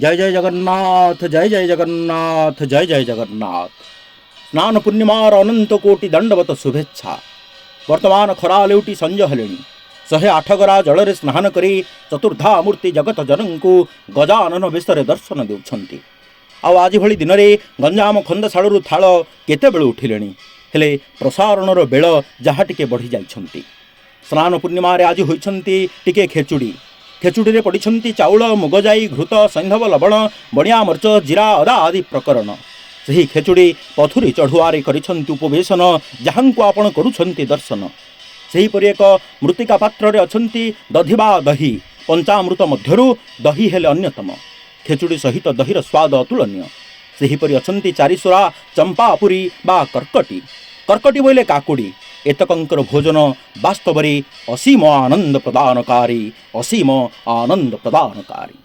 जय जय जगन्नाथ जय जय जगन्नाथ जय जय जगन्नाथ। स्नान पूर्णिमार अनंत कोटि दंडवत शुभेच्छा। वर्तमान खरा लेउटी संज हेले 108 गरा जल स्नान करी चतुर्धा मूर्ति जगत जनों गजानन बेशरे दर्शन देउछंती। आज भली दिन में गंजाम खंदशाड़ू थाल केतेबेले उठिले हेले प्रसारणर बेल जहाँ टिके बढ़ी जाइछंती। स्नान पूर्णिमा आज होइछंती टिके खेचुड़ी। खेचुड़ी रे पड़िछंती चाउल मुगजाई घृत सैंधव लवण बणिया मर्च जीरा अदा आदि प्रकरण। सही खेचुड़ी पथुरी चढ़ुआरे करिछंती उपवेशन जहाँको आपण करुछंती दर्शन। सेहीपरि एक मृत्तिका पात्र रे अछंती दधि बा दही। पंचामृत मध्यरु दही हेले अन्यतम। खेचुड़ी सहित दहीर स्वाद अतुलनीय। सेहीपरि अछंती चारिसुरा चंपापुरी बा कर्कटी। कर्कटी बोले काकुड़ी। एतकंकर भोजन वास्तव में असीम आनंद प्रदानकारी, असीम आनंद प्रदानकारी।